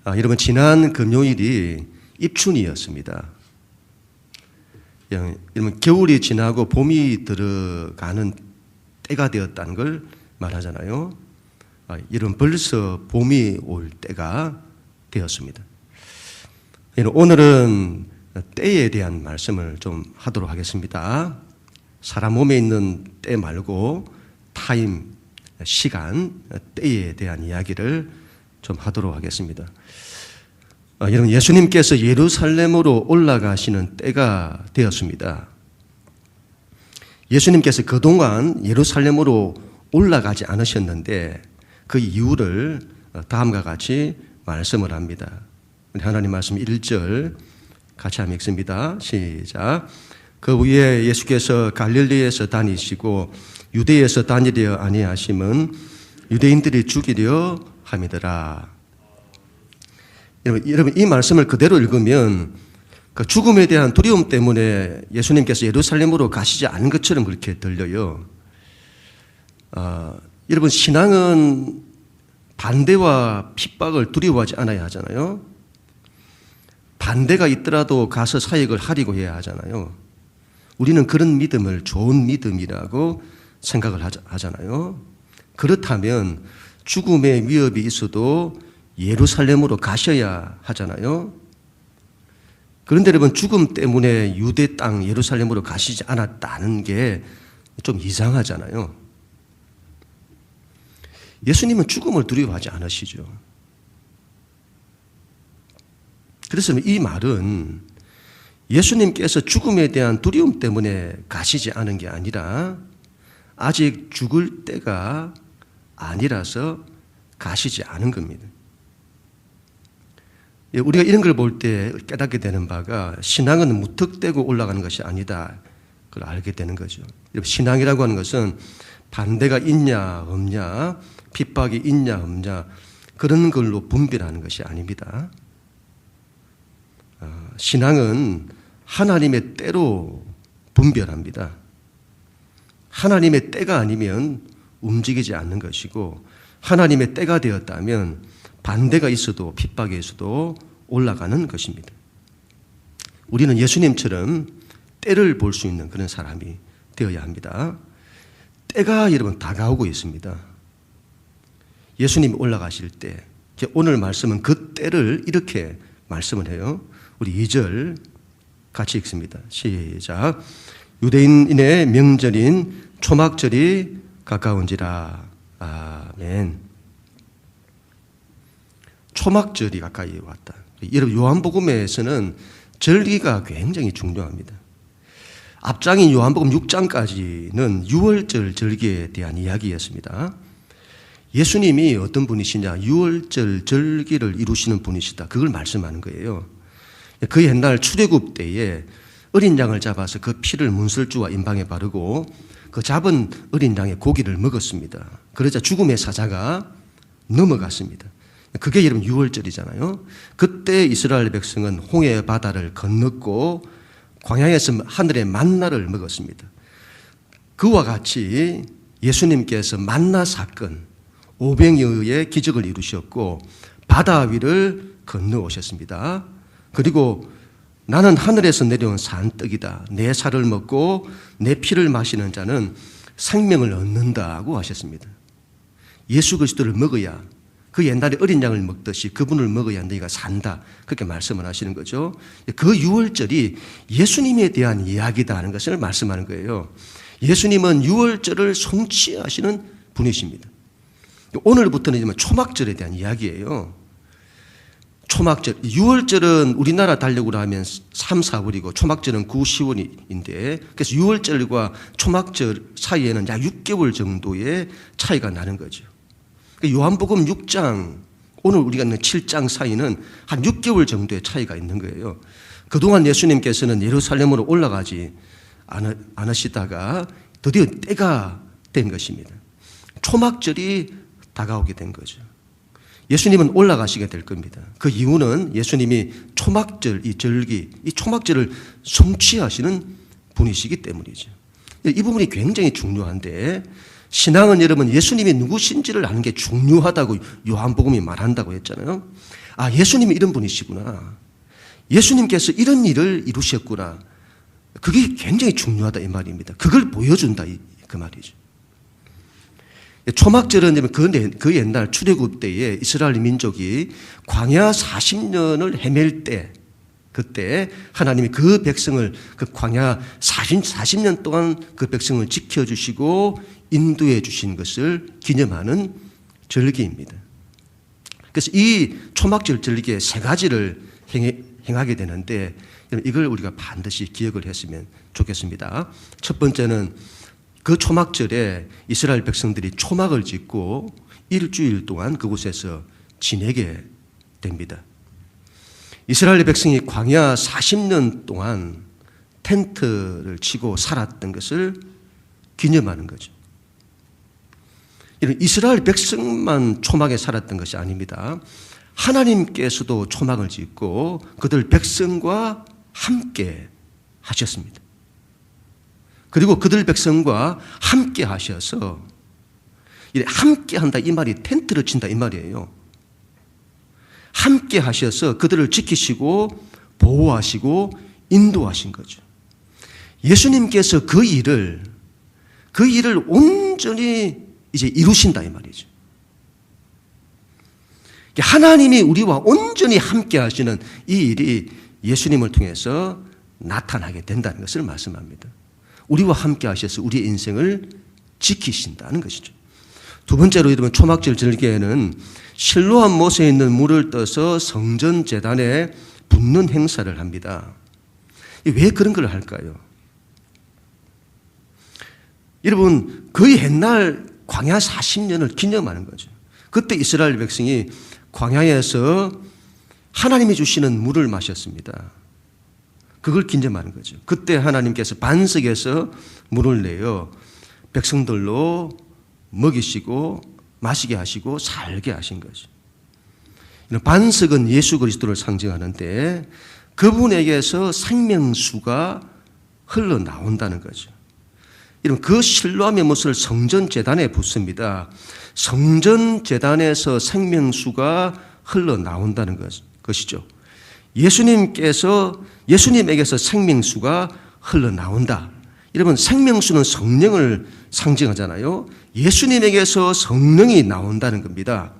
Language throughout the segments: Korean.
여러분, 지난 금요일이 입춘이었습니다. 여러분, 겨울이 지나고 봄이 들어가는 때가 되었다는 걸 말하잖아요. 여러분, 벌써 봄이 올 때가 되었습니다. 오늘은 때에 대한 말씀을 좀 하도록 하겠습니다. 사람 몸에 있는 때 말고 타임, 시간, 때에 대한 이야기를 좀 하도록 하겠습니다. 여러분, 예수님께서 예루살렘으로 올라가시는 때가 되었습니다. 예수님께서 그동안 예루살렘으로 올라가지 않으셨는데 그 이유를 다음과 같이 말씀을 합니다. 하나님 말씀 1절 같이 한번 읽습니다. 시작. 그 후에 예수께서 갈릴리에서 다니시고 유대에서 다니려 아니하심은 유대인들이 죽이려 함이더라. 여러분, 이 말씀을 그대로 읽으면 그 죽음에 대한 두려움 때문에 예수님께서 예루살렘으로 가시지 않은 것처럼 그렇게 들려요. 여러분, 신앙은 반대와 핍박을 두려워하지 않아야 하잖아요. 반대가 있더라도 가서 사역을 하려고 해야 하잖아요. 우리는 그런 믿음을 좋은 믿음이라고 생각을 하잖아요. 그렇다면 죽음의 위협이 있어도 예루살렘으로 가셔야 하잖아요. 그런데 여러분, 죽음 때문에 유대 땅 예루살렘으로 가시지 않았다는 게 좀 이상하잖아요. 예수님은 죽음을 두려워하지 않으시죠. 그래서 이 말은 예수님께서 죽음에 대한 두려움 때문에 가시지 않은 게 아니라 아직 죽을 때가 아니라서 가시지 않은 겁니다. 우리가 이런 걸 볼 때 깨닫게 되는 바가 신앙은 무턱대고 올라가는 것이 아니다. 그걸 알게 되는 거죠. 신앙이라고 하는 것은 반대가 있냐 없냐, 핍박이 있냐 없냐, 그런 걸로 분별하는 것이 아닙니다. 신앙은 하나님의 때로 분별합니다. 하나님의 때가 아니면 움직이지 않는 것이고, 하나님의 때가 되었다면 반대가 있어도 핍박이 있어도 올라가는 것입니다. 우리는 예수님처럼 때를 볼 수 있는 그런 사람이 되어야 합니다. 때가 여러분 다가오고 있습니다. 예수님이 올라가실 때, 오늘 말씀은 그 때를 이렇게 말씀을 해요. 우리 2절 같이 읽습니다. 시작. 유대인의 명절인 초막절이 가까운지라. 아멘. 초막절이 가까이 왔다. 여러분, 요한복음에서는 절기가 굉장히 중요합니다. 앞장인 요한복음 6장까지는 유월절 절기에 대한 이야기였습니다. 예수님이 어떤 분이시냐, 유월절 절기를 이루시는 분이시다. 그걸 말씀하는 거예요. 그 옛날 출애굽 때에 어린 양을 잡아서 그 피를 문설주와 임방에 바르고 그 잡은 어린 양의 고기를 먹었습니다. 그러자 죽음의 사자가 넘어갔습니다. 그게 여러분 유월절이잖아요. 그때 이스라엘 백성은 홍해 바다를 건넜고 광야에서 하늘의 만나를 먹었습니다. 그와 같이 예수님께서 만나 사건, 오병이어의 기적을 이루셨고 바다 위를 건너오셨습니다. 그리고 나는 하늘에서 내려온 산떡이다. 내 살을 먹고 내 피를 마시는 자는 생명을 얻는다고 하셨습니다. 예수 그리스도를 먹어야, 그 옛날에 어린 양을 먹듯이 그분을 먹어야 너희가 산다. 그렇게 말씀을 하시는 거죠. 그 유월절이 예수님에 대한 이야기다 하는 것을 말씀하는 거예요. 예수님은 유월절을 성취하시는 분이십니다. 오늘부터는 초막절에 대한 이야기예요. 초막절, 6월절은 우리나라 달력으로 하면 3, 4월이고 초막절은 9, 10월인데 그래서 6월절과 초막절 사이에는 약 6개월 정도의 차이가 나는 거죠. 요한복음 6장, 오늘 우리가 있는 7장 사이는 한 6개월 정도의 차이가 있는 거예요. 그동안 예수님께서는 예루살렘으로 올라가지 않으시다가 드디어 때가 된 것입니다. 초막절이 다가오게 된 거죠. 예수님은 올라가시게 될 겁니다. 그 이유는 예수님이 초막절, 이 절기, 이 초막절을 성취하시는 분이시기 때문이죠. 이 부분이 굉장히 중요한데, 신앙은 여러분 예수님이 누구신지를 아는 게 중요하다고 요한복음이 말한다고 했잖아요. 아, 예수님이 이런 분이시구나. 예수님께서 이런 일을 이루셨구나. 그게 굉장히 중요하다 이 말입니다. 그걸 보여준다 그 말이죠. 초막절은 그 옛날 출애굽 때에 이스라엘 민족이 광야 40년을 헤맬 때, 그때 하나님이 그 백성을 그 광야 40년 동안 그 백성을 지켜주시고 인도해 주신 것을 기념하는 절기입니다. 그래서 이 초막절 절기에 세 가지를 행하게 되는데 이걸 우리가 반드시 기억을 했으면 좋겠습니다. 첫 번째는 그 초막절에 이스라엘 백성들이 초막을 짓고 일주일 동안 그곳에서 지내게 됩니다. 이스라엘 백성이 광야 40년 동안 텐트를 치고 살았던 것을 기념하는 거죠. 이런 이스라엘 백성만 초막에 살았던 것이 아닙니다. 하나님께서도 초막을 짓고 그들 백성과 함께 하셨습니다. 그리고 그들 백성과 함께 하셔서 함께 한다 이 말이 텐트를 친다 이 말이에요. 함께 하셔서 그들을 지키시고 보호하시고 인도하신 거죠. 예수님께서 그 일을 온전히 이제 이루신다 이 말이죠. 하나님이 우리와 온전히 함께 하시는 이 일이 예수님을 통해서 나타나게 된다는 것을 말씀합니다. 우리와 함께 하셔서 우리의 인생을 지키신다는 것이죠. 두 번째로 여러분 초막절 절기에는 실로암 못에 있는 물을 떠서 성전 제단에 붓는 행사를 합니다. 왜 그런 걸 할까요? 여러분 그 옛날 광야 40년을 기념하는 거죠. 그때 이스라엘 백성이 광야에서 하나님이 주시는 물을 마셨습니다. 그걸 기념하는 거죠. 그때 하나님께서 반석에서 물을 내어 백성들로 먹이시고 마시게 하시고 살게 하신 거죠. 반석은 예수 그리스도를 상징하는데 그분에게서 생명수가 흘러나온다는 거죠. 그 실로암의 못을 성전 제단에 붓습니다. 성전 제단에서 생명수가 흘러나온다는 것이죠. 예수님에게서 생명수가 흘러나온다. 여러분 생명수는 성령을 상징하잖아요. 예수님에게서 성령이 나온다는 겁니다.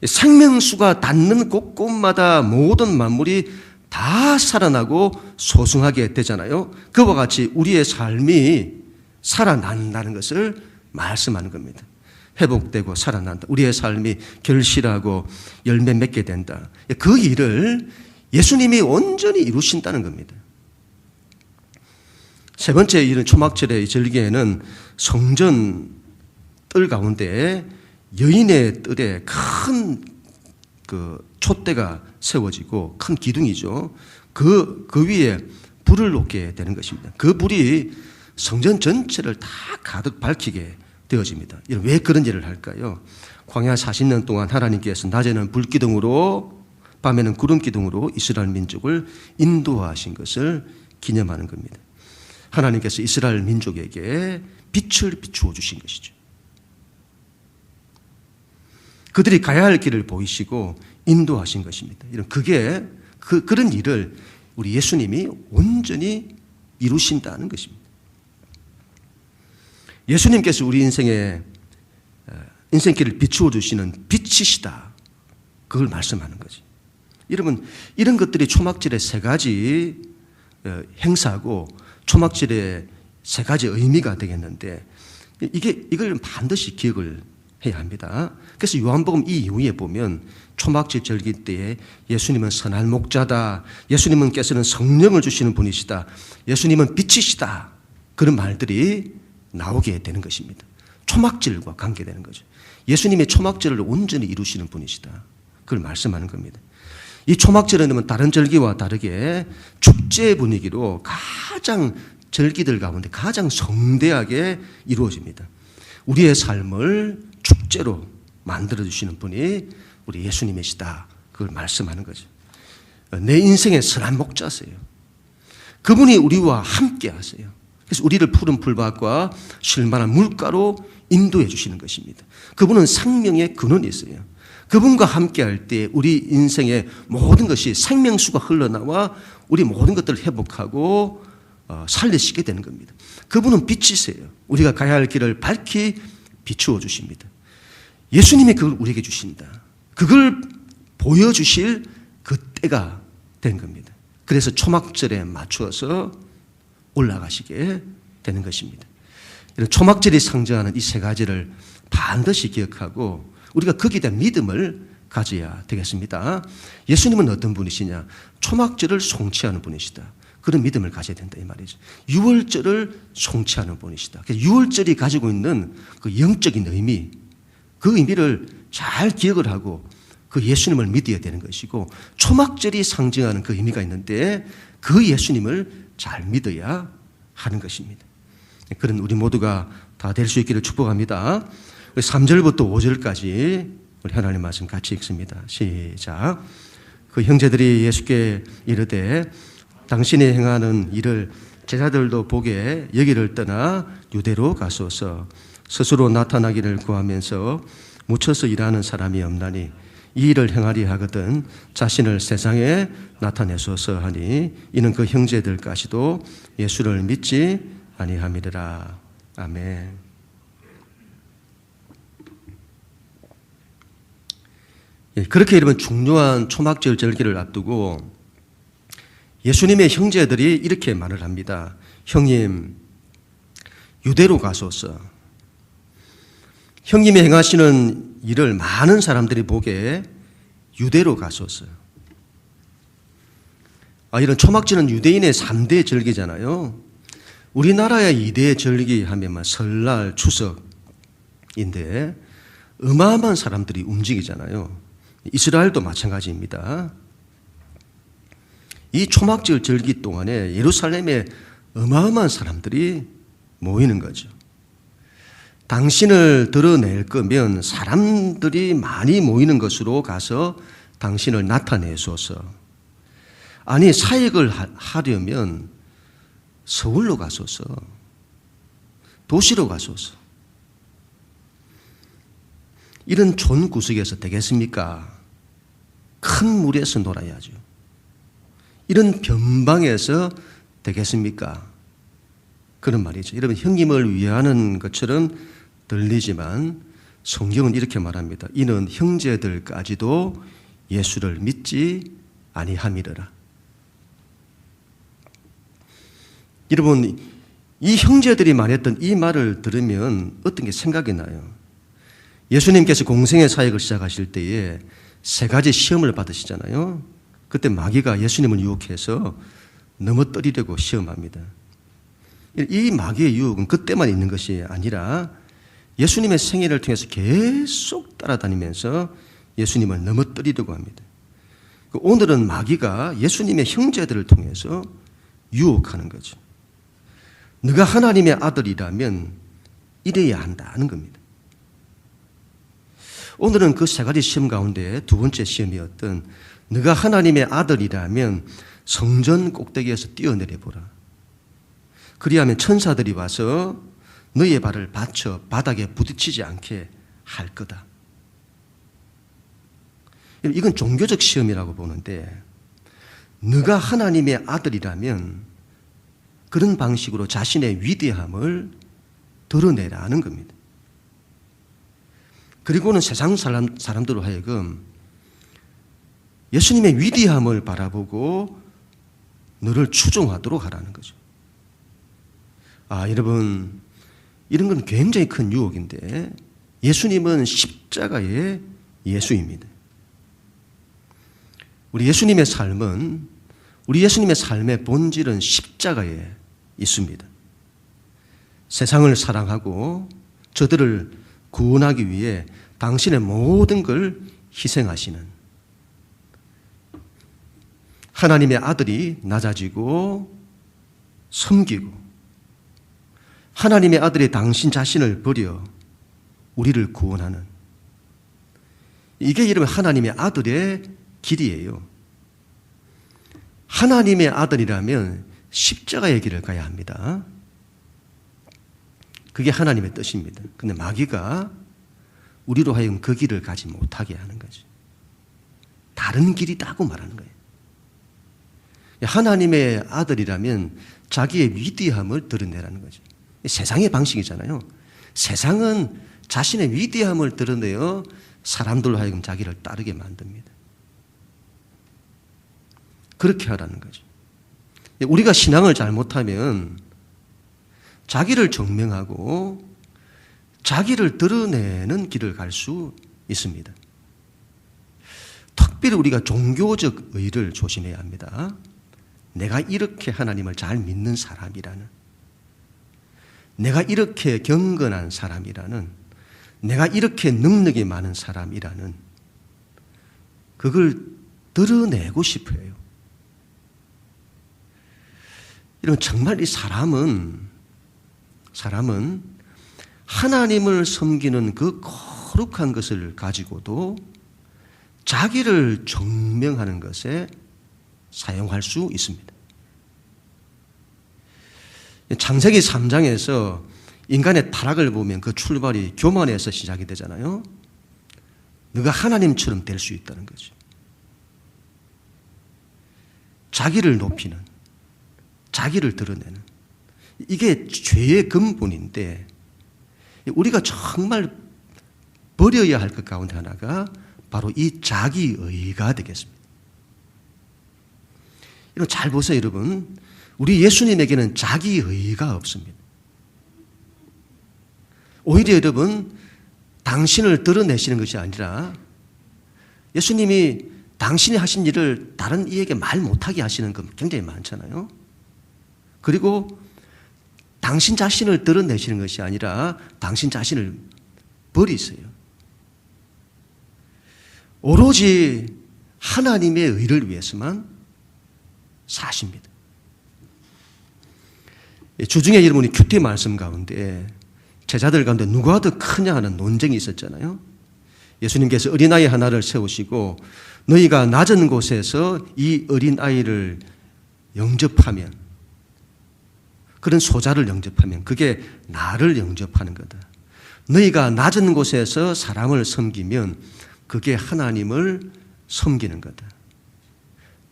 생명수가 닿는 곳곳마다 모든 만물이 다 살아나고 소승하게 되잖아요. 그와 같이 우리의 삶이 살아난다는 것을 말씀하는 겁니다. 회복되고 살아난다. 우리의 삶이 결실하고 열매 맺게 된다. 그 일을 예수님이 온전히 이루신다는 겁니다. 세 번째 일은 초막절의 절기에는 성전 뜰 가운데 여인의 뜰에 큰 촛대가 세워지고 큰 기둥이죠. 그 위에 불을 놓게 되는 것입니다. 그 불이 성전 전체를 다 가득 밝히게 되어집니다. 왜 그런 일을 할까요? 광야 40년 동안 하나님께서 낮에는 불기둥으로 밤에는 구름기둥으로 이스라엘 민족을 인도하신 것을 기념하는 겁니다. 하나님께서 이스라엘 민족에게 빛을 비추어 주신 것이죠. 그들이 가야 할 길을 보이시고 인도하신 것입니다. 그런 일을 우리 예수님이 온전히 이루신다는 것입니다. 예수님께서 우리 인생길을 비추어 주시는 빛이시다. 그걸 말씀하는 거지. 여러분, 이런 것들이 초막절의 세 가지 행사고 초막절의 세 가지 의미가 되겠는데 이걸 반드시 기억을 해야 합니다. 그래서 요한복음 이 이후에 보면 초막절 절기 때에 예수님은 선한 목자다. 예수님께서는 성령을 주시는 분이시다. 예수님은 빛이시다. 그런 말들이 나오게 되는 것입니다. 초막절과 관계되는 거죠. 예수님의 초막절을 온전히 이루시는 분이시다. 그걸 말씀하는 겁니다. 이 초막절은 다른 절기와 다르게 축제 분위기로 절기들 가운데 가장 성대하게 이루어집니다. 우리의 삶을 축제로 만들어주시는 분이 우리 예수님이시다. 그걸 말씀하는 거죠. 내 인생의 선한 목자세요. 그분이 우리와 함께 하세요. 그래서 우리를 푸른 풀밭과 실만한 물가로 인도해 주시는 것입니다. 그분은 생명의 근원이세요. 그분과 함께할 때 우리 인생의 모든 것이 생명수가 흘러나와 우리 모든 것들을 회복하고 살릴 수 있게 되는 겁니다. 그분은 빛이세요. 우리가 가야 할 길을 밝히 비추어 주십니다. 예수님이 그걸 우리에게 주신다. 그걸 보여주실 그 때가 된 겁니다. 그래서 초막절에 맞추어서 올라가시게 되는 것입니다. 이런 초막절이 상징하는 이 세 가지를 반드시 기억하고 우리가 거기에 대한 믿음을 가져야 되겠습니다. 예수님은 어떤 분이시냐? 초막절을 송치하는 분이시다. 그런 믿음을 가져야 된다 이 말이죠. 유월절을 송치하는 분이시다. 유월절이 가지고 있는 그 영적인 의미, 그 의미를 잘 기억을 하고 그 예수님을 믿어야 되는 것이고, 초막절이 상징하는 그 의미가 있는데 그 예수님을 잘 믿어야 하는 것입니다. 그런 우리 모두가 다 될 수 있기를 축복합니다. 3절부터 5절까지 우리 하나님 말씀 같이 읽습니다. 시작. 그 형제들이 예수께 이르되 당신이 행하는 일을 제자들도 보게 여기를 떠나 유대로 가소서. 스스로 나타나기를 구하면서 묻혀서 일하는 사람이 없나니 이 일을 행하리 하거든 자신을 세상에 나타내소서 하니 이는 그 형제들까지도 예수를 믿지 아니함이라. 아멘. 그렇게 여러분 중요한 초막절 절기를 앞두고 예수님의 형제들이 이렇게 말을 합니다. 형님, 유대로 가소서. 형님이 행하시는 일을 많은 사람들이 보게 유대로 가소서. 이런 초막절은 유대인의 3대 절기잖아요. 우리나라의 2대 절기 하면 설날, 추석인데 어마어마한 사람들이 움직이잖아요. 이스라엘도 마찬가지입니다. 이 초막절 절기 동안에 예루살렘에 어마어마한 사람들이 모이는 거죠. 당신을 드러낼 거면 사람들이 많이 모이는 것으로 가서 당신을 나타내소서. 아니, 사역을 하려면 서울로 가소서. 도시로 가소서. 이런 촌 구석에서 되겠습니까? 큰 물에서 놀아야죠. 이런 변방에서 되겠습니까? 그런 말이죠. 여러분, 형님을 위하는 것처럼 들리지만 성경은 이렇게 말합니다. 이는 형제들까지도 예수를 믿지 아니함이라. 여러분, 이 형제들이 말했던 이 말을 들으면 어떤 게 생각이 나요? 예수님께서 공생의 사역을 시작하실 때에 3가지 시험을 받으시잖아요. 그때 마귀가 예수님을 유혹해서 넘어뜨리려고 시험합니다. 이 마귀의 유혹은 그때만 있는 것이 아니라 예수님의 생애를 통해서 계속 따라다니면서 예수님을 넘어뜨리려고 합니다. 오늘은 마귀가 예수님의 형제들을 통해서 유혹하는 거죠. 네가 하나님의 아들이라면 이래야 한다는 겁니다. 오늘은 그 3가지 시험 가운데 2번째 시험이었던 네가 하나님의 아들이라면 성전 꼭대기에서 뛰어내려 보라. 그리하면 천사들이 와서 너의 발을 받쳐 바닥에 부딪히지 않게 할 거다. 이건 종교적 시험이라고 보는데 네가 하나님의 아들이라면 그런 방식으로 자신의 위대함을 드러내라는 겁니다. 그리고는 세상 사람들로 하여금 예수님의 위대함을 바라보고 너를 추종하도록 하라는 거죠. 여러분, 이런 건 굉장히 큰 유혹인데 예수님은 십자가의 예수입니다. 우리 예수님의 삶의 본질은 십자가에 있습니다. 세상을 사랑하고 저들을 구원하기 위해 당신의 모든 걸 희생하시는 하나님의 아들이 낮아지고 섬기고 하나님의 아들이 당신 자신을 버려 우리를 구원하는, 이게 이름은 하나님의 아들의 길이에요. 하나님의 아들이라면 십자가의 길을 가야 합니다. 그게 하나님의 뜻입니다. 근데 마귀가 우리로 하여금 그 길을 가지 못하게 하는 거죠. 다른 길이다고 말하는 거예요. 하나님의 아들이라면 자기의 위대함을 드러내라는 거죠. 세상의 방식이잖아요. 세상은 자신의 위대함을 드러내어 사람들로 하여금 자기를 따르게 만듭니다. 그렇게 하라는 거죠. 우리가 신앙을 잘못하면 자기를 증명하고 자기를 드러내는 길을 갈 수 있습니다. 특별히 우리가 종교적 의를 조심해야 합니다. 내가 이렇게 하나님을 잘 믿는 사람이라는, 내가 이렇게 경건한 사람이라는, 내가 이렇게 능력이 많은 사람이라는, 그걸 드러내고 싶어요. 이런 정말 이 사람은 하나님을 섬기는 그 거룩한 것을 가지고도 자기를 증명하는 것에 사용할 수 있습니다. 창세기 3장에서 인간의 타락을 보면 그 출발이 교만에서 시작이 되잖아요. 너가 하나님처럼 될 수 있다는 거죠. 자기를 높이는, 자기를 드러내는, 이게 죄의 근본인데 우리가 정말 버려야 할 것 가운데 하나가 바로 이 자기의가 되겠습니다. 여러분 잘 보세요. 여러분, 우리 예수님에게는 자기의가 없습니다. 오히려 여러분, 당신을 드러내시는 것이 아니라 예수님이 당신이 하신 일을 다른 이에게 말 못하게 하시는 것 굉장히 많잖아요. 그리고 당신 자신을 드러내시는 것이 아니라 당신 자신을 버리세요. 오로지 하나님의 의를 위해서만 사십니다. 주중에 여러분이 큐티 말씀 가운데 제자들 가운데 누가 더 크냐 하는 논쟁이 있었잖아요. 예수님께서 어린아이 하나를 세우시고 너희가 낮은 곳에서 이 어린아이를 영접하면, 그런 소자를 영접하면 그게 나를 영접하는 거다. 너희가 낮은 곳에서 사람을 섬기면 그게 하나님을 섬기는 거다.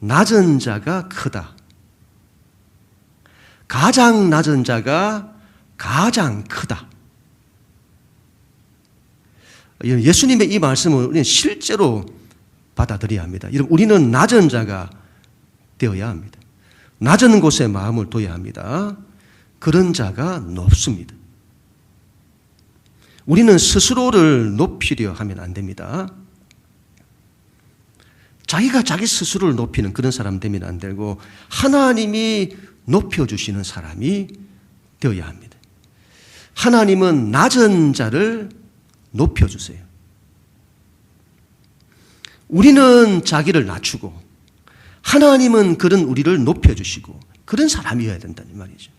낮은 자가 크다. 가장 낮은 자가 가장 크다. 예수님의 이 말씀을 우리는 실제로 받아들여야 합니다. 여러분, 우리는 낮은 자가 되어야 합니다. 낮은 곳에 마음을 둬야 합니다. 그런 자가 높습니다. 우리는 스스로를 높이려 하면 안 됩니다. 자기가 자기 스스로를 높이는 그런 사람 되면 안 되고 하나님이 높여주시는 사람이 되어야 합니다. 하나님은 낮은 자를 높여주세요. 우리는 자기를 낮추고 하나님은 그런 우리를 높여주시고 그런 사람이어야 된다는 말이죠.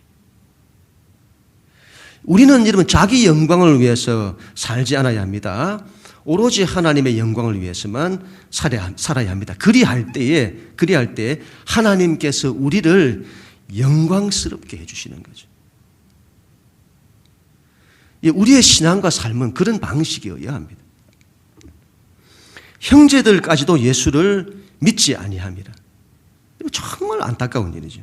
우리는 여러분 자기 영광을 위해서 살지 않아야 합니다. 오로지 하나님의 영광을 위해서만 살아야 합니다. 그리할 때에 하나님께서 우리를 영광스럽게 해주시는 거죠. 우리의 신앙과 삶은 그런 방식이어야 합니다. 형제들까지도 예수를 믿지 아니합니다. 정말 안타까운 일이죠.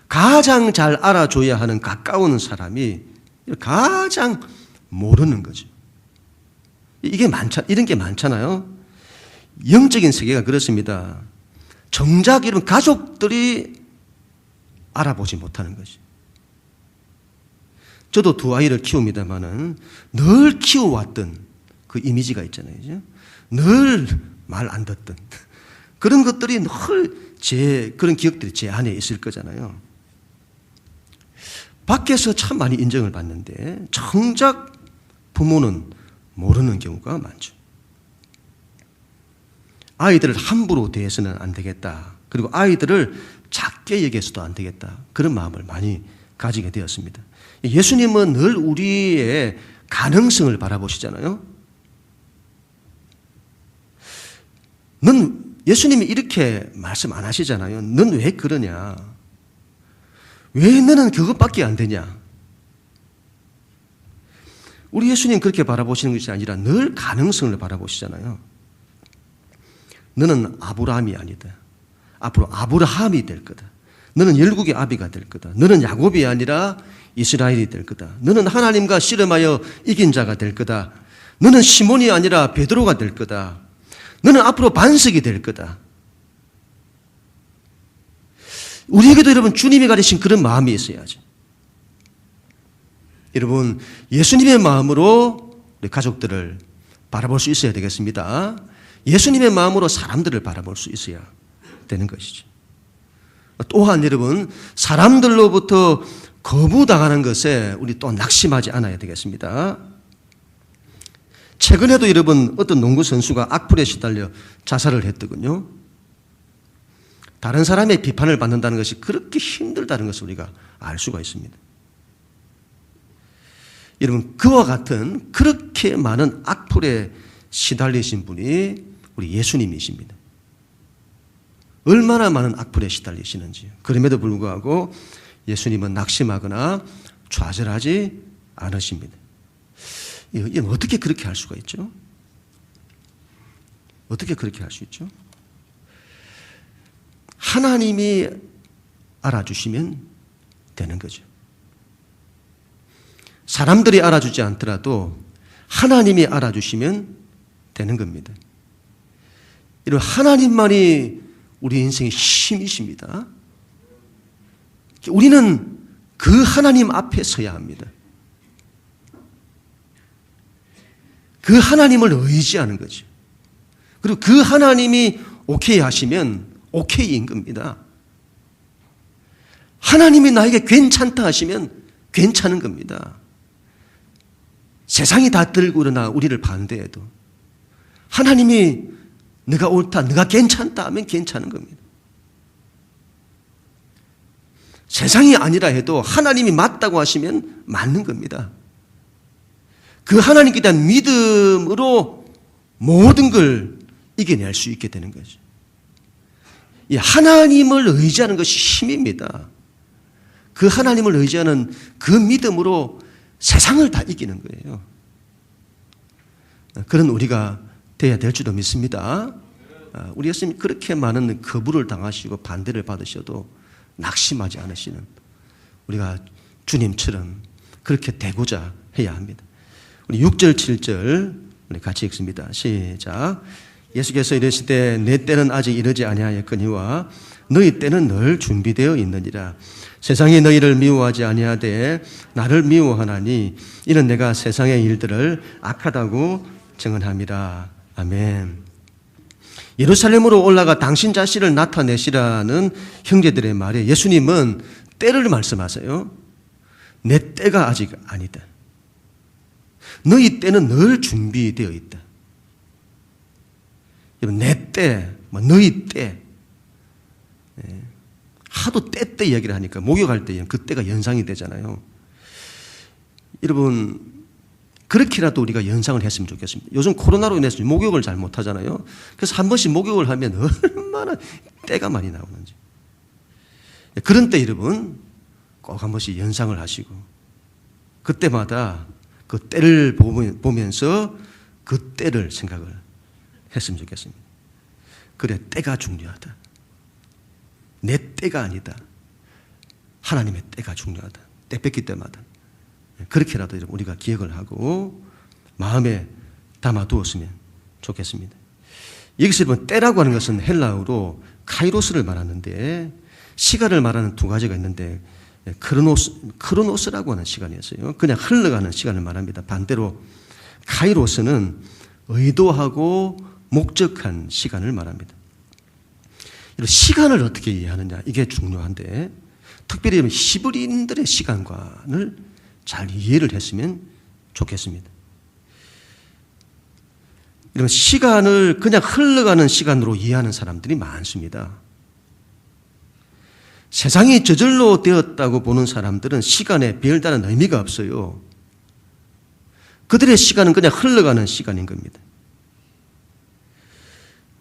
가장 잘 알아줘야 하는 가까운 사람이 가장 모르는 거죠. 이런 게 많잖아요. 영적인 세계가 그렇습니다. 정작 이런 가족들이 알아보지 못하는 거죠. 저도 두 아이를 키웁니다마는 늘 키워왔던 그 이미지가 있잖아요. 늘 말 안 듣던 그런 것들이 늘 그런 기억들이 제 안에 있을 거잖아요. 밖에서 참 많이 인정을 받는데 정작 부모는 모르는 경우가 많죠. 아이들을 함부로 대해서는 안 되겠다. 그리고 아이들을 작게 여겨서도 안 되겠다. 그런 마음을 많이 가지게 되었습니다. 예수님은 늘 우리의 가능성을 바라보시잖아요. 예수님이 이렇게 말씀 안 하시잖아요. 넌 왜 그러냐? 왜 너는 그것밖에 안 되냐? 우리 예수님 그렇게 바라보시는 것이 아니라 늘 가능성을 바라보시잖아요. 너는 아브라함이 아니다. 앞으로 아브라함이 될 거다. 너는 열국의 아비가 될 거다. 너는 야곱이 아니라 이스라엘이 될 거다. 너는 하나님과 씨름하여 이긴 자가 될 거다. 너는 시몬이 아니라 베드로가 될 거다. 너는 앞으로 반석이 될 거다. 우리에게도 여러분 주님이 가르친 그런 마음이 있어야죠. 여러분 예수님의 마음으로 우리 가족들을 바라볼 수 있어야 되겠습니다. 예수님의 마음으로 사람들을 바라볼 수 있어야 되는 것이죠. 또한 여러분 사람들로부터 거부당하는 것에 우리 또 낙심하지 않아야 되겠습니다. 최근에도 여러분 어떤 농구 선수가 악플에 시달려 자살을 했더군요. 다른 사람의 비판을 받는다는 것이 그렇게 힘들다는 것을 우리가 알 수가 있습니다. 여러분 그와 같은 그렇게 많은 악플에 시달리신 분이 우리 예수님이십니다. 얼마나 많은 악플에 시달리시는지. 그럼에도 불구하고 예수님은 낙심하거나 좌절하지 않으십니다. 이게 어떻게 그렇게 할 수가 있죠? 어떻게 그렇게 할 수 있죠? 하나님이 알아주시면 되는 거죠. 사람들이 알아주지 않더라도 하나님이 알아주시면 되는 겁니다. 이런 하나님만이 우리 인생의 힘이십니다. 우리는 그 하나님 앞에 서야 합니다. 그 하나님을 의지하는 거죠. 그리고 그 하나님이 오케이 하시면 오케이인 겁니다. 하나님이 나에게 괜찮다 하시면 괜찮은 겁니다. 세상이 다 들고 일어나 우리를 반대해도 하나님이 네가 옳다, 네가 괜찮다 하면 괜찮은 겁니다. 세상이 아니라 해도 하나님이 맞다고 하시면 맞는 겁니다. 그 하나님께 대한 믿음으로 모든 걸 이겨낼 수 있게 되는 거죠. 이 하나님을 의지하는 것이 힘입니다. 그 하나님을 의지하는 그 믿음으로 세상을 다 이기는 거예요. 그런 우리가 되어야 될 줄도 믿습니다. 우리 예수님 그렇게 많은 거부를 당하시고 반대를 받으셔도 낙심하지 않으시는 우리가 주님처럼 그렇게 되고자 해야 합니다. 우리 6절 7절 우리 같이 읽습니다. 시작. 예수께서 이르시되 내 때는 아직 이르지 아니하였거니와 너희 때는 늘 준비되어 있느니라. 세상이 너희를 미워하지 아니하되 나를 미워하나니 이는 내가 세상의 일들을 악하다고 증언함이라. 아멘. 예루살렘으로 올라가 당신 자신을 나타내시라는 형제들의 말에 예수님은 때를 말씀하세요. 내 때가 아직 아니다. 너희 때는 늘 준비되어 있다. 내 때, 너희 때. 하도 때 이야기를 하니까 목욕할 때 그 때가 연상이 되잖아요. 여러분 그렇게라도 우리가 연상을 했으면 좋겠습니다. 요즘 코로나로 인해서 목욕을 잘 못하잖아요. 그래서 한 번씩 목욕을 하면 얼마나 때가 많이 나오는지. 그런 때 여러분 꼭 한 번씩 연상을 하시고 그때마다 그 때를 보면서 그 때를 생각을 했으면 좋겠습니다. 그래, 때가 중요하다. 내 때가 아니다. 하나님의 때가 중요하다. 때 뺏길 때마다. 그렇게라도 우리가 기억을 하고 마음에 담아두었으면 좋겠습니다. 여기서 여러분 때라고 하는 것은 헬라어로 카이로스를 말하는데 시간을 말하는 두 가지가 있는데 크로노스라고 하는 시간이었어요. 그냥 흘러가는 시간을 말합니다. 반대로 카이로스는 의도하고 목적한 시간을 말합니다. 시간을 어떻게 이해하느냐 이게 중요한데 특별히 히브리인들의 시간관을 잘 이해를 했으면 좋겠습니다. 이런 시간을 그냥 흘러가는 시간으로 이해하는 사람들이 많습니다. 세상이 저절로 되었다고 보는 사람들은 시간에 별다른 의미가 없어요. 그들의 시간은 그냥 흘러가는 시간인 겁니다.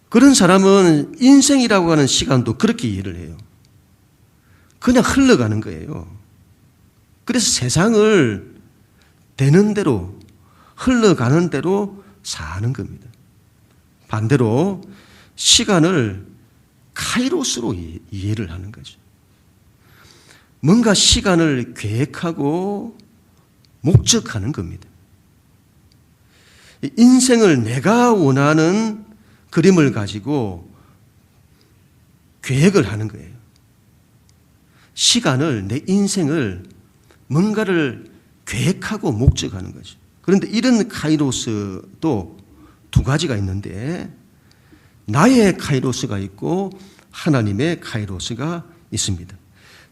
그런 사람은 인생이라고 하는 시간도 그렇게 이해를 해요. 그냥 흘러가는 거예요. 그래서 세상을 되는 대로 흘러가는 대로 사는 겁니다. 반대로 시간을 카이로스로 이해를 하는 거죠. 뭔가 시간을 계획하고 목적하는 겁니다. 인생을 내가 원하는 그림을 가지고 계획을 하는 거예요. 시간을, 내 인생을 뭔가를 계획하고 목적하는 거죠. 그런데 이런 카이로스도 두 가지가 있는데 나의 카이로스가 있고 하나님의 카이로스가 있습니다.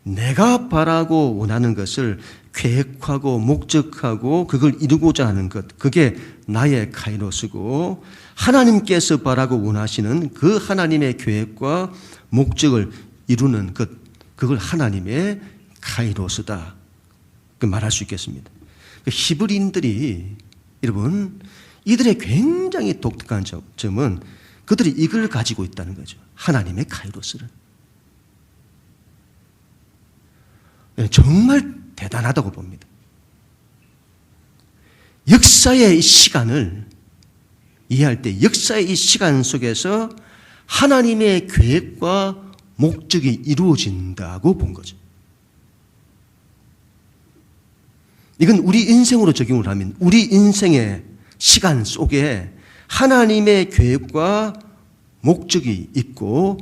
내가 바라고 원하는 것을 계획하고 목적하고 그걸 이루고자 하는 것, 그게 나의 카이로스고 하나님께서 바라고 원하시는 그 하나님의 계획과 목적을 이루는 것, 그걸 하나님의 카이로스다. 말할 수 있겠습니다. 히브리인들이 여러분 이들의 굉장히 독특한 점은 그들이 이걸 가지고 있다는 거죠. 하나님의 카이로스를. 정말 대단하다고 봅니다. 역사의 이 시간을 이해할 때 역사의 이 시간 속에서 하나님의 계획과 목적이 이루어진다고 본 거죠. 이건 우리 인생으로 적용을 하면 우리 인생의 시간 속에 하나님의 계획과 목적이 있고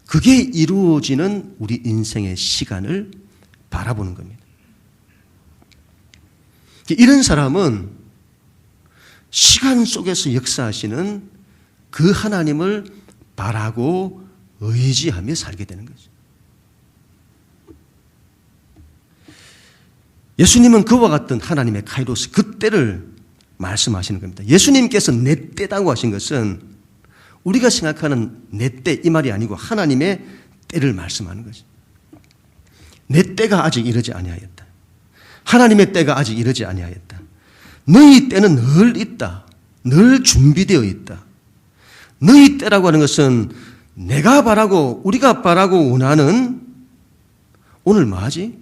그게 이루어지는 우리 인생의 시간을 바라보는 겁니다. 이런 사람은 시간 속에서 역사하시는 그 하나님을 바라고 의지하며 살게 되는 거죠. 예수님은 그와 같은 하나님의 카이로스, 그 때를 말씀하시는 겁니다. 예수님께서 내 때라고 하신 것은 우리가 생각하는 내 때 이 말이 아니고 하나님의 때를 말씀하는 거죠. 내 때가 아직 이르지 아니하였다. 하나님의 때가 아직 이르지 아니하였다. 너희 때는 늘 있다. 늘 준비되어 있다. 너희 때라고 하는 것은 내가 바라고 우리가 바라고 원하는 오늘 뭐 하지?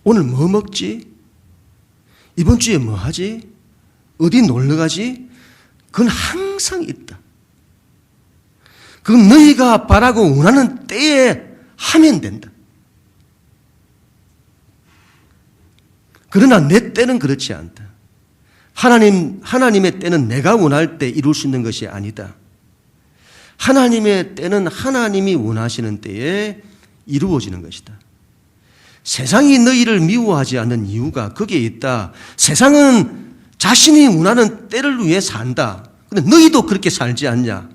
오늘 뭐 먹지? 이번 주에 뭐 하지? 어디 놀러 가지? 그건 항상 있다. 그건 너희가 바라고 원하는 때에 하면 된다. 그러나 내 때는 그렇지 않다. 하나님의 때는 내가 원할 때 이룰 수 있는 것이 아니다. 하나님의 때는 하나님이 원하시는 때에 이루어지는 것이다. 세상이 너희를 미워하지 않는 이유가 거기에 있다. 세상은 자신이 원하는 때를 위해 산다. 근데 너희도 그렇게 살지 않냐?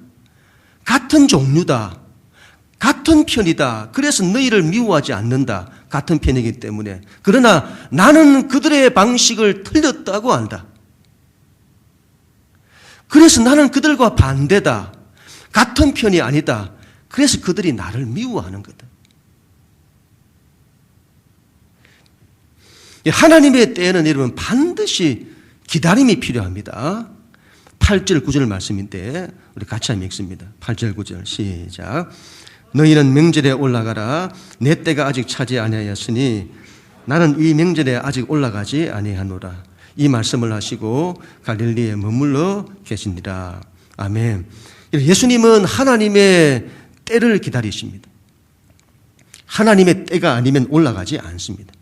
같은 종류다. 같은 편이다. 그래서 너희를 미워하지 않는다. 같은 편이기 때문에. 그러나 나는 그들의 방식을 틀렸다고 한다. 그래서 나는 그들과 반대다. 같은 편이 아니다. 그래서 그들이 나를 미워하는 거다. 하나님의 때에는 여러분 반드시 기다림이 필요합니다. 8절 9절 말씀인데 우리 같이 한번 읽습니다. 8절 9절 시작. 너희는 명절에 올라가라. 내 때가 아직 차지 아니하였으니 나는 이 명절에 아직 올라가지 아니하노라. 이 말씀을 하시고 갈릴리에 머물러 계시니라. 아멘. 예수님은 하나님의 때를 기다리십니다. 하나님의 때가 아니면 올라가지 않습니다.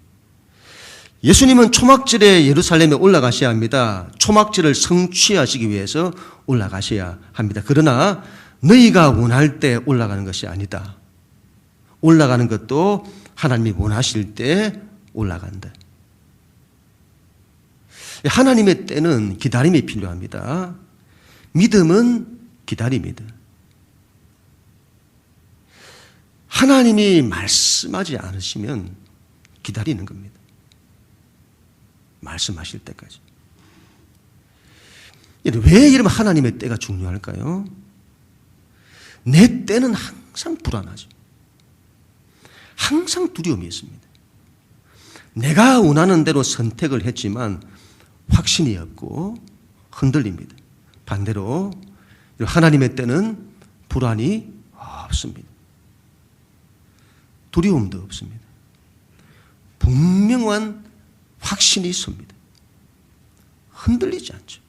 예수님은 초막절에 예루살렘에 올라가셔야 합니다. 초막절을 성취하시기 위해서 올라가셔야 합니다. 그러나 너희가 원할 때 올라가는 것이 아니다. 올라가는 것도 하나님이 원하실 때 올라간다. 하나님의 때는 기다림이 필요합니다. 믿음은 기다림이다. 하나님이 말씀하지 않으시면 기다리는 겁니다. 말씀하실 때까지. 왜 이러면 하나님의 때가 중요할까요? 내 때는 항상 불안하죠. 항상 두려움이 있습니다. 내가 원하는 대로 선택을 했지만 확신이 없고 흔들립니다. 반대로 하나님의 때는 불안이 없습니다. 두려움도 없습니다. 분명한 확신이 섭니다. 흔들리지 않죠.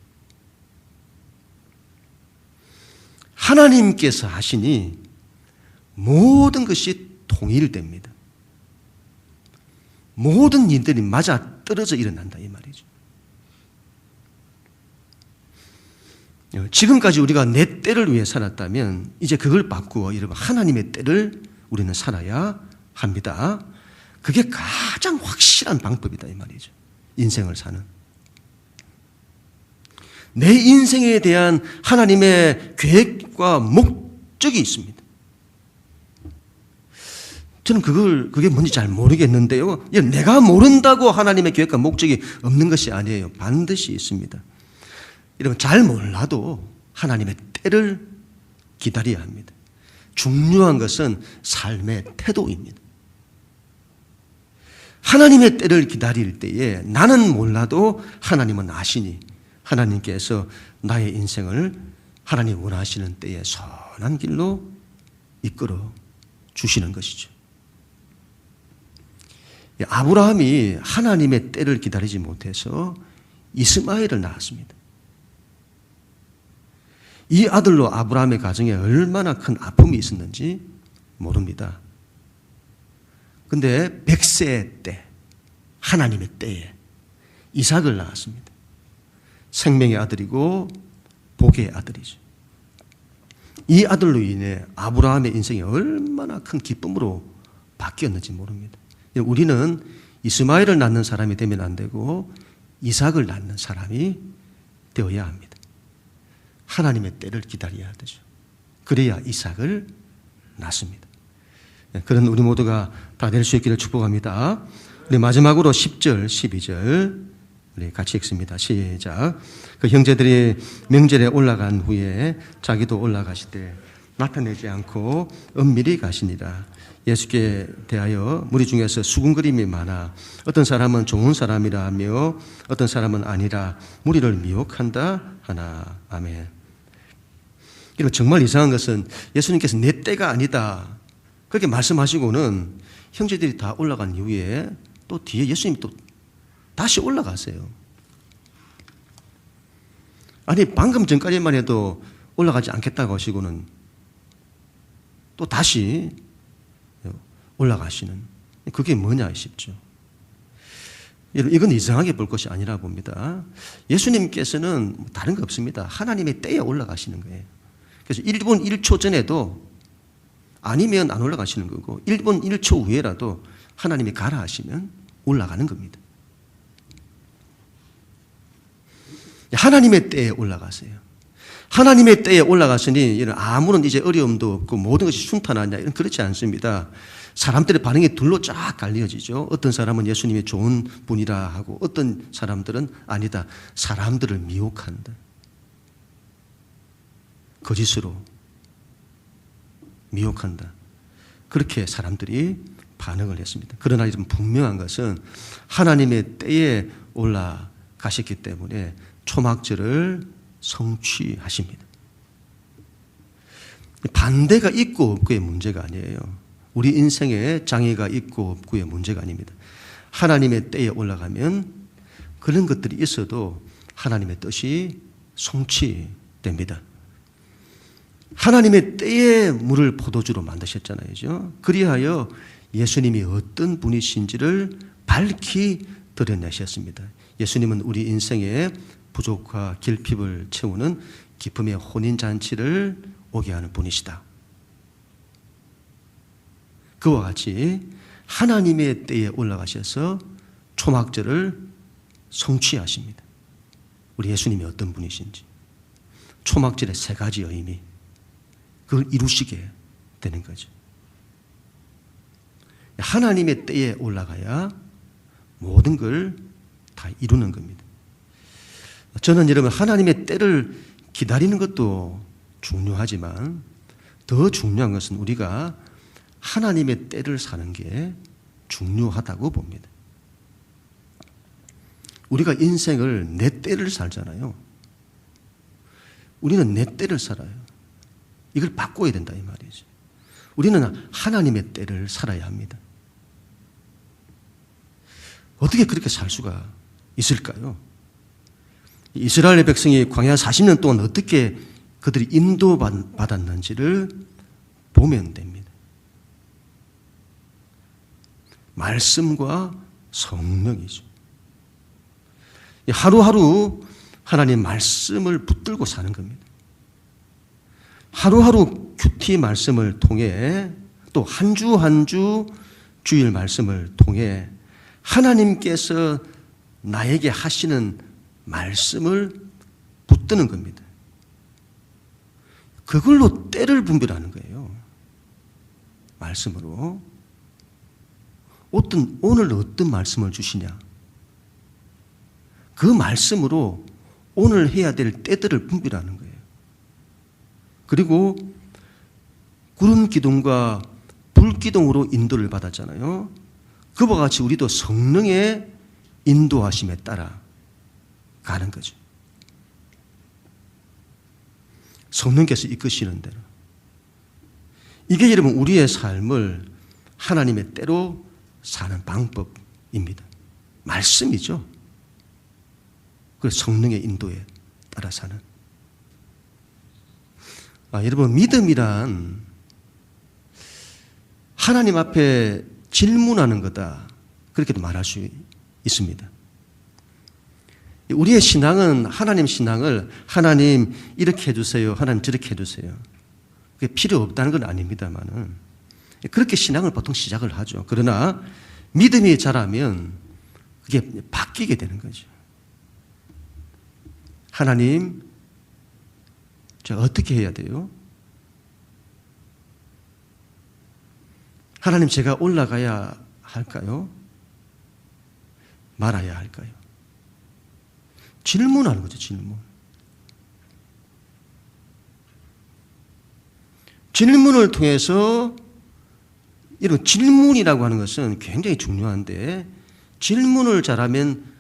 하나님께서 하시니 모든 것이 통일됩니다. 모든 일들이 맞아 떨어져 일어난다 이 말이죠. 지금까지 우리가 내 때를 위해 살았다면 이제 그걸 바꾸어 여러분 하나님의 때를 우리는 살아야 합니다. 그게 가장 확실한 방법이다 이 말이죠. 인생을 사는. 내 인생에 대한 하나님의 계획과 목적이 있습니다. 저는 그게 뭔지 잘 모르겠는데요. 내가 모른다고 하나님의 계획과 목적이 없는 것이 아니에요. 반드시 있습니다. 여러분, 잘 몰라도 하나님의 때를 기다려야 합니다. 중요한 것은 삶의 태도입니다. 하나님의 때를 기다릴 때에 나는 몰라도 하나님은 아시니 하나님께서 나의 인생을 하나님 원하시는 때에 선한 길로 이끌어 주시는 것이죠. 아브라함이 하나님의 때를 기다리지 못해서 이스마엘을 낳았습니다. 이 아들로 아브라함의 가정에 얼마나 큰 아픔이 있었는지 모릅니다. 근데 100세 때 하나님의 때에 이삭을 낳았습니다. 생명의 아들이고 복의 아들이죠. 이 아들로 인해 아브라함의 인생이 얼마나 큰 기쁨으로 바뀌었는지 모릅니다. 우리는 이스마엘을 낳는 사람이 되면 안 되고 이삭을 낳는 사람이 되어야 합니다. 하나님의 때를 기다려야 되죠. 그래야 이삭을 낳습니다. 그런 우리 모두가 다 될 수 있기를 축복합니다. 우리 마지막으로 10절, 12절 우리 같이 읽습니다. 시작. 그 형제들이 명절에 올라간 후에 자기도 올라가시되 나타내지 않고 은밀히 가시니라. 예수께 대하여 무리 중에서 수군거림이 많아 어떤 사람은 좋은 사람이라 하며 어떤 사람은 아니라 무리를 미혹한다 하나. 아멘. 정말 이상한 것은 예수님께서 내 때가 아니다 그렇게 말씀하시고는 형제들이 다 올라간 이후에 또 뒤에 예수님이 또 다시 올라가세요. 아니 방금 전까지만 해도 올라가지 않겠다고 하시고는 또 다시 올라가시는, 그게 뭐냐 싶죠. 이건 이상하게 볼 것이 아니라 봅니다. 예수님께서는 다른 거 없습니다. 하나님의 때에 올라가시는 거예요. 그래서 1분 1초 전에도 아니면 안 올라가시는 거고 1분 1초 후에라도 하나님이 가라 하시면 올라가는 겁니다. 하나님의 때에 올라가세요. 하나님의 때에 올라갔으니 이런 아무런 이제 어려움도 없고 모든 것이 순탄하냐 이런 그렇지 않습니다. 사람들의 반응이 둘로 쫙 갈려지죠. 어떤 사람은 예수님이 좋은 분이라 하고 어떤 사람들은 아니다. 사람들을 미혹한다. 거짓으로 미혹한다. 그렇게 사람들이 반응을 했습니다. 그러나 좀 분명한 것은 하나님의 때에 올라가셨기 때문에 초막절을 성취하십니다. 반대가 있고 없고의 문제가 아니에요. 우리 인생에 장애가 있고 없고의 문제가 아닙니다. 하나님의 때에 올라가면 그런 것들이 있어도 하나님의 뜻이 성취됩니다. 하나님의 때에 물을 포도주로 만드셨잖아요. 그리하여 예수님이 어떤 분이신지를 밝히 드러내셨습니다. 예수님은 우리 인생의 부족과 결핍을 채우는 기쁨의 혼인잔치를 오게 하는 분이시다. 그와 같이 하나님의 때에 올라가셔서 초막절을 성취하십니다. 우리 예수님이 어떤 분이신지, 초막절의 세 가지 의미, 그걸 이루시게 되는 거죠. 하나님의 때에 올라가야 모든 걸 다 이루는 겁니다. 저는 여러분 하나님의 때를 기다리는 것도 중요하지만 더 중요한 것은 우리가 하나님의 때를 사는 게 중요하다고 봅니다. 우리가 인생을 내 때를 살잖아요. 우리는 내 때를 살아요. 이걸 바꿔야 된다 이 말이죠. 우리는 하나님의 때를 살아야 합니다. 어떻게 그렇게 살 수가 있을까요? 이스라엘 백성이 광야 40년 동안 어떻게 그들이 인도받았는지를 보면 됩니다. 말씀과 성령이죠. 하루하루 하나님 말씀을 붙들고 사는 겁니다. 하루하루 큐티 말씀을 통해 또 한 주 한 주 주일 말씀을 통해 하나님께서 나에게 하시는 말씀을 붙드는 겁니다. 그걸로 때를 분별하는 거예요. 말씀으로. 오늘 어떤 말씀을 주시냐. 그 말씀으로 오늘 해야 될 때들을 분별하는 거예요. 그리고 구름 기둥과 불 기둥으로 인도를 받았잖아요. 그와 같이 우리도 성령의 인도하심에 따라 가는 거죠. 성령께서 이끄시는 대로. 이게 여러분 우리의 삶을 하나님의 때로 사는 방법입니다. 말씀이죠. 그 성령의 인도에 따라 사는. 여러분 믿음이란 하나님 앞에 질문하는 거다. 그렇게도 말할 수 있습니다. 우리의 신앙은 하나님 신앙을 하나님 이렇게 해주세요. 하나님 저렇게 해주세요. 그게 필요 없다는 건 아닙니다만은 그렇게 신앙을 보통 시작을 하죠. 그러나 믿음이 자라면 그게 바뀌게 되는 거죠. 하나님, 제가 어떻게 해야 돼요? 하나님, 제가 올라가야 할까요? 말아야 할까요? 질문하는 거죠, 질문. 질문을 통해서, 이런 질문이라고 하는 것은 굉장히 중요한데, 질문을 잘하면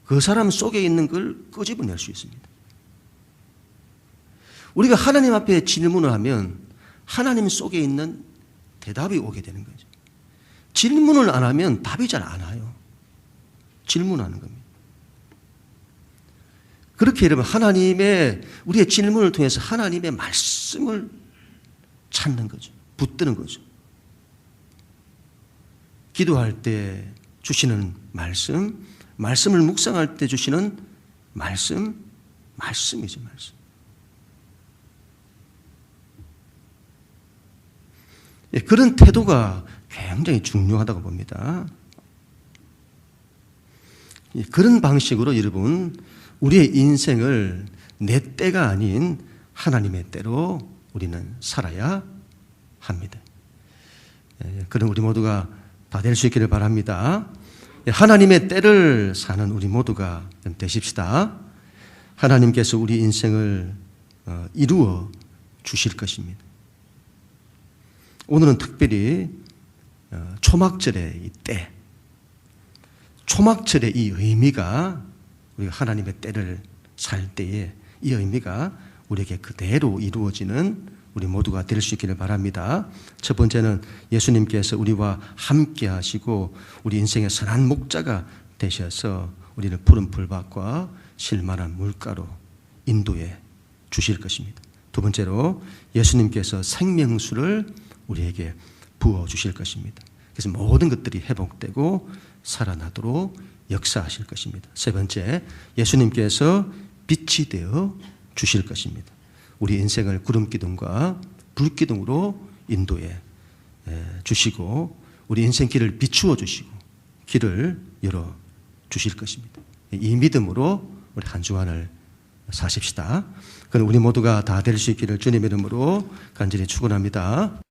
그 사람 속에 있는 걸 끄집어낼 수 있습니다. 우리가 하나님 앞에 질문을 하면 하나님 속에 있는 대답이 오게 되는 거죠. 질문을 안 하면 답이 잘 안 와요. 질문하는 겁니다. 그렇게 여러분 우리의 질문을 통해서 하나님의 말씀을 찾는 거죠. 붙드는 거죠. 기도할 때 주시는 말씀을 묵상할 때 주시는 말씀이죠, 말씀. 그런 태도가 굉장히 중요하다고 봅니다. 그런 방식으로 여러분, 우리의 인생을 내 때가 아닌 하나님의 때로 우리는 살아야 합니다. 그런 우리 모두가 다 될 수 있기를 바랍니다. 하나님의 때를 사는 우리 모두가 되십시다. 하나님께서 우리 인생을 이루어 주실 것입니다. 오늘은 특별히 초막절의 이 때, 초막절의 이 의미가 우리가 하나님의 때를 살 때에 이 의미가 우리에게 그대로 이루어지는 우리 모두가 될 수 있기를 바랍니다. 첫 번째는 예수님께서 우리와 함께 하시고 우리 인생의 선한 목자가 되셔서 우리를 푸른 풀밭과 실만한 물가로 인도해 주실 것입니다. 두 번째로 예수님께서 생명수를 우리에게 부어 주실 것입니다. 그래서 모든 것들이 회복되고 살아나도록 역사하실 것입니다. 세 번째, 예수님께서 빛이 되어 주실 것입니다. 우리 인생을 구름기둥과 불기둥으로 인도해 주시고 우리 인생 길을 비추어 주시고 길을 열어 주실 것입니다. 이 믿음으로 우리 한 주간을 사십시다. 그럼 우리 모두가 다 될 수 있기를 주님의 이름으로 간절히 축원합니다.